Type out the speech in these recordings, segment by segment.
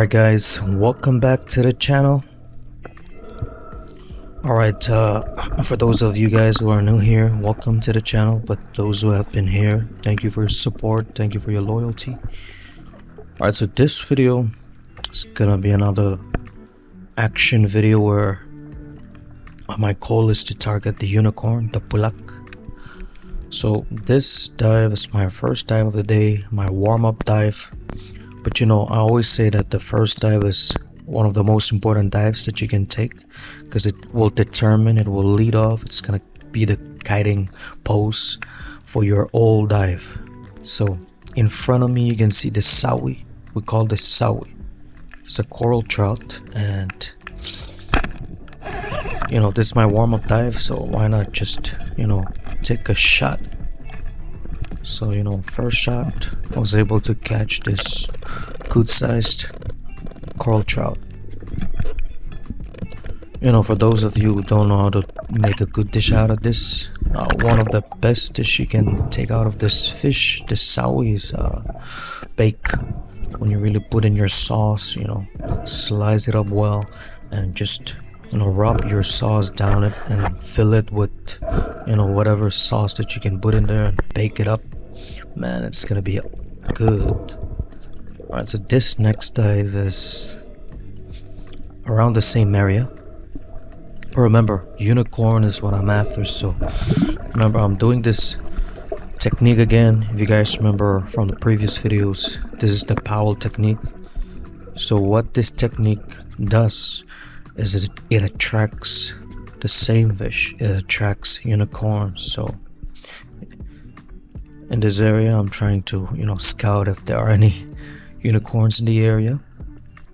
Alright guys, welcome back to the channel. Alright, for those of you guys who are new here, welcome to the channel. But those who have been here, thank you for your support, thank you for your loyalty. Alright, so this video is gonna be another action video where my goal is to target the unicorn, the pulak. So this dive is my first dive of the day, my warm-up dive. But you know, I always say that the first dive is one of the most important dives that you can take, because it will determine, it will lead off, it's gonna be the guiding pose for your whole dive. So in front of me you can see the sawi. We call this sawi. It's a coral trout, and you know, this is my warm-up dive, so why not just, you know, take a shot. So, you know, first shot, I was able to catch this good-sized coral trout. You know, for those of you who don't know how to make a good dish out of this, one of the best dish you can take out of this fish, this sawi, is bake. When you really put in your sauce, you know, slice it up well, and just, you know, rub your sauce down it and fill it with, you know, whatever sauce that you can put in there and bake it up. Man, it's gonna be good. Alright, so this next dive is around the same area. Remember, unicorn is what I'm after, so remember, I'm doing this technique again. If you guys remember from the previous videos, this is the Pahwel technique. So what this technique does is it attracts the same fish. It attracts unicorns. So in this area I'm trying to, you know, scout if there are any unicorns in the area.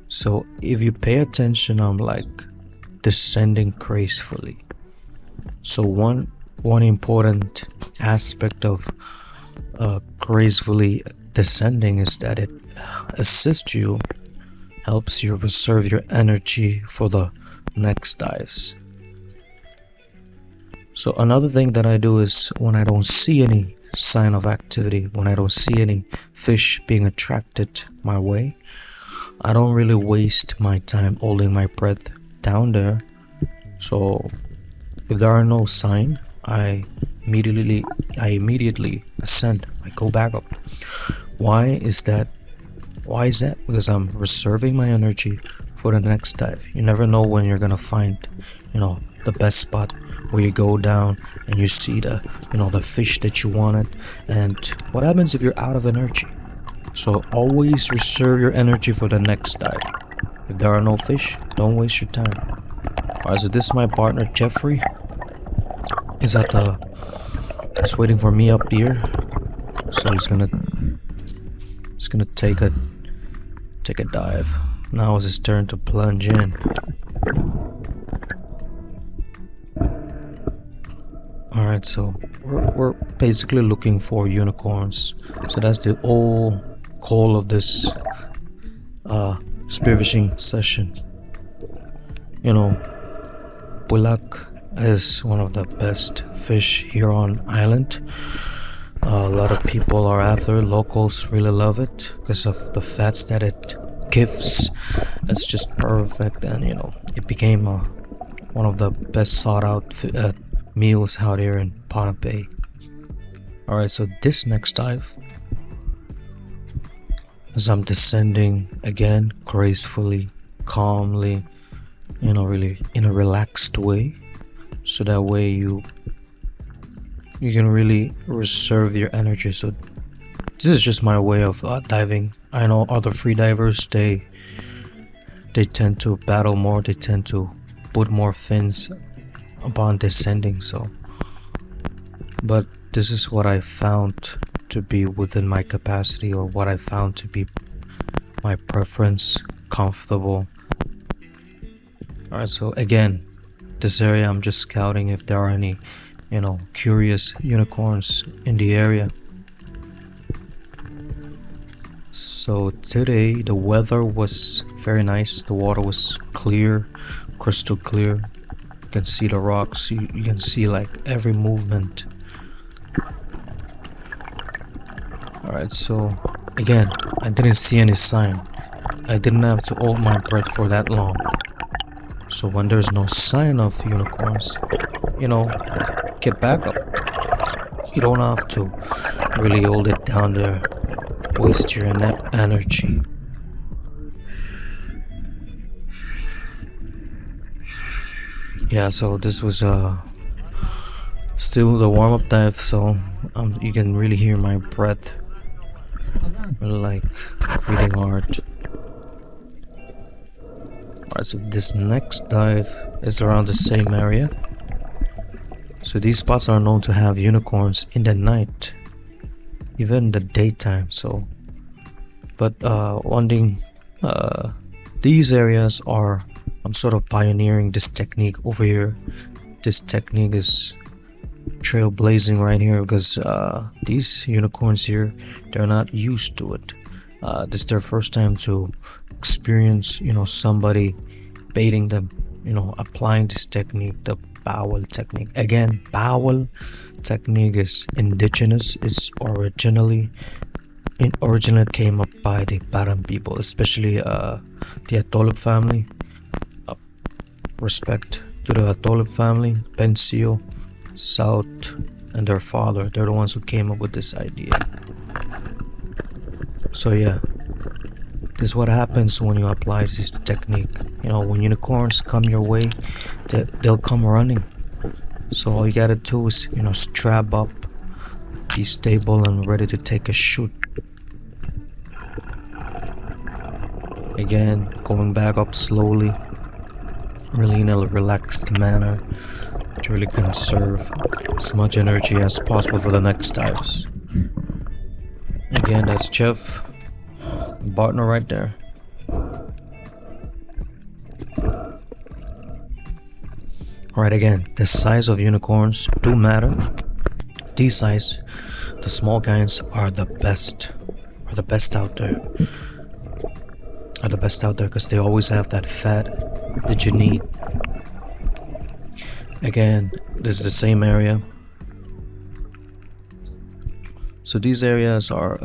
So if you pay attention, I'm like descending gracefully. So one important aspect of gracefully descending is that it assists you, helps you reserve your energy for the next dives. So another thing that I do is, when I don't see any sign of activity, when I don't see any fish being attracted my way, I don't really waste my time holding my breath down there. So if there are no sign, I immediately ascend. I go back up. Why is that? Because I'm reserving my energy for the next dive. You never know when you're gonna find, you know, the best spot where you go down and you see the, you know, the fish that you wanted. And what happens if you're out of energy? So always reserve your energy for the next dive. If there are no fish, don't waste your time. Alright, so this is my partner Jeffrey. He's waiting for me up here. So he's gonna take a dive. Now it's his turn to plunge in. Alright, so we're basically looking for unicorns. So that's the whole goal of this spearfishing session. You know, pulak is one of the best fish here on island. A lot of people are after it. Locals really love it because of the fats that it gives. It's just perfect, and you know, it became one of the best sought out meals out here in Pohnpei. Alright, so this next dive, as I'm descending again gracefully, calmly, you know, really in a relaxed way, so that way you can really reserve your energy. So this is just my way of diving. I know other free divers, they tend to battle more, they tend to put more fins upon descending. So, but this is what I found to be within my capacity, or what I found to be my preference, comfortable. Alright, so again, this area I'm just scouting if there are any, you know, curious unicorns in the area. So today the weather was very nice. The water was clear, crystal clear. You can see the rocks, you can see like every movement. Alright, so again, I didn't see any sign. I didn't have to hold my breath for that long. So when there's no sign of unicorns, get back up. You don't have to really hold it down there, waste your energy. Yeah, so this was still the warm-up dive, so you can really hear my breath, really like breathing hard. Alright, so this next dive is around the same area. So these spots are known to have unicorns in the night, even in the daytime. So, but one thing, these areas are, I'm sort of pioneering this technique over here. This technique is trailblazing right here because these unicorns here, they're not used to it. This is their first time to experience, somebody baiting them, applying this technique, the Pahwel technique. Again, Pahwel technique is indigenous. It's originally came up by the Baran people, especially the Atolip family. Respect to the Atolip family, Pensio, South, and their father. They're the ones who came up with this idea. So yeah, this is what happens when you apply this technique. When unicorns come your way, they'll come running. So all you gotta do is, strap up, be stable and ready to take a shoot. Again, going back up slowly, really in a relaxed manner to really conserve as much energy as possible for the next dives. Again, that's Jeff, partner right there. Alright, again, the size of unicorns do matter. These size, the small kinds are the best out there. Because they always have that fat that you need. Again, this is the same area. So these areas are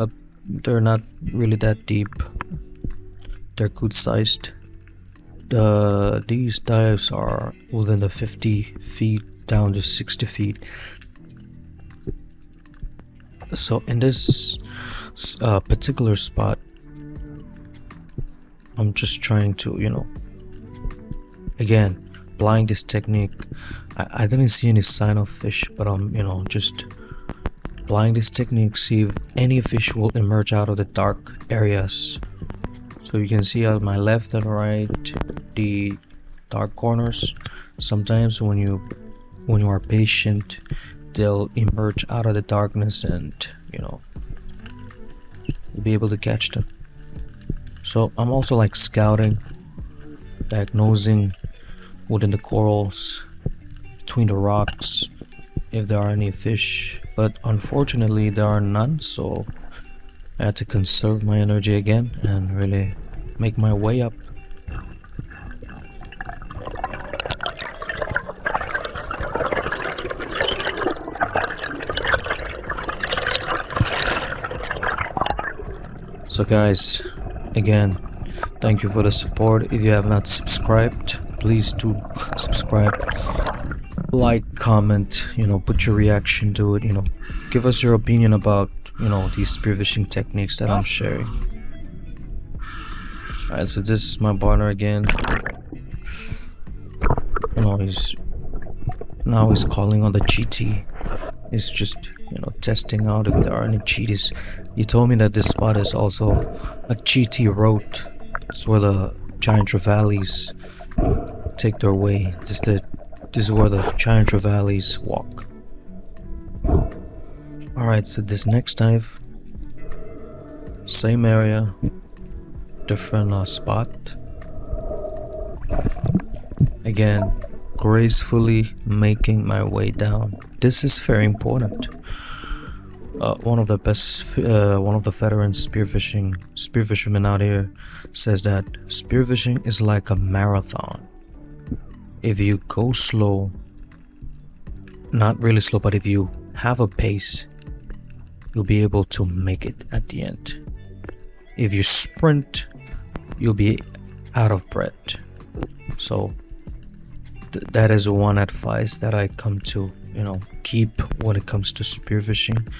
they're not really that deep. They're good sized. These dives are within the 50 feet down to 60 feet. So in this particular spot, I'm just trying to, again, applying this technique. I didn't see any sign of fish, but I'm, just applying this technique, see if any fish will emerge out of the dark areas. So you can see on my left and right the dark corners. Sometimes when you are patient, they'll emerge out of the darkness and you'll be able to catch them. So I'm also like scouting, diagnosing within the corals, between the rocks, if there are any fish, but unfortunately there are none, so I had to conserve my energy again and really make my way up. So guys, again, thank you for the support. If you have not subscribed, please do subscribe, like, comment, put your reaction to it, give us your opinion about these spearfishing techniques that I'm sharing. Alright, so this is my partner again. He's calling on the GT. He's just testing out if there are any cheaties. He told me that this spot is also a GT road. It's where the giant trevallies take their way. This is where the giant trevallies walk. Alright, so this next dive, same area, different spot. Again, gracefully making my way down. This is very important. One of the veteran spearfishermen out here says that spearfishing is like a marathon. If you go slow, not really slow, but if you have a pace, you'll be able to make it at the end. If you sprint, you'll be out of bread. So that is one advice that I come to, keep when it comes to spearfishing.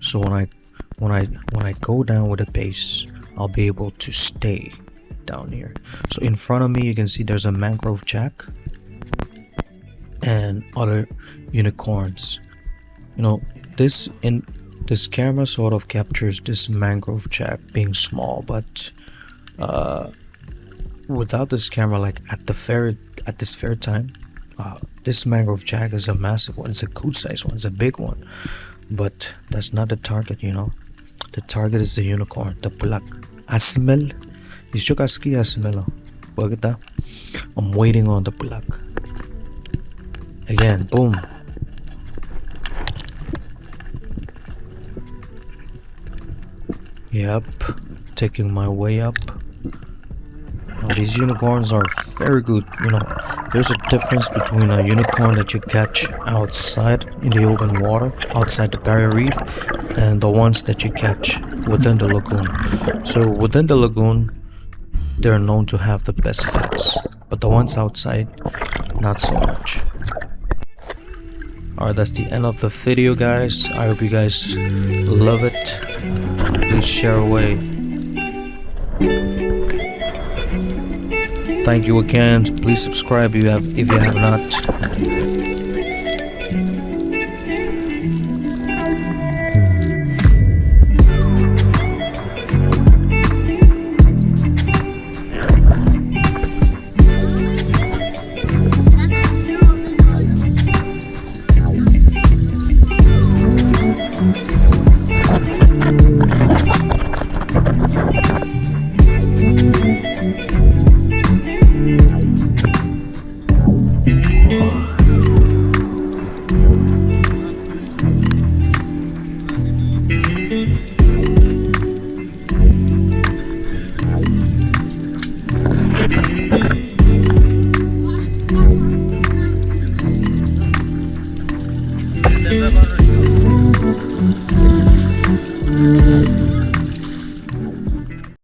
So when I go down with a base, I'll be able to stay down here. So in front of me you can see there's a mangrove jack and other unicorns. This camera sort of captures this mangrove jack being small, but without this camera, like at this fair time, this mangrove jack is a massive one. It's a good size one. It's a big one, but that's not the target. The target is the unicorn, the black asmel. I'm waiting on the black. Again, boom. Yep, taking my way up. Now, these unicorns are very good. There's a difference between a unicorn that you catch outside in the open water, outside the barrier reef, and the ones that you catch within the lagoon. So within the lagoon, they're known to have the best fats, but the ones outside, not so much. Alright, that's the end of the video, guys. I hope you guys love it. Please share away. Thank you again. Please subscribe if you have not.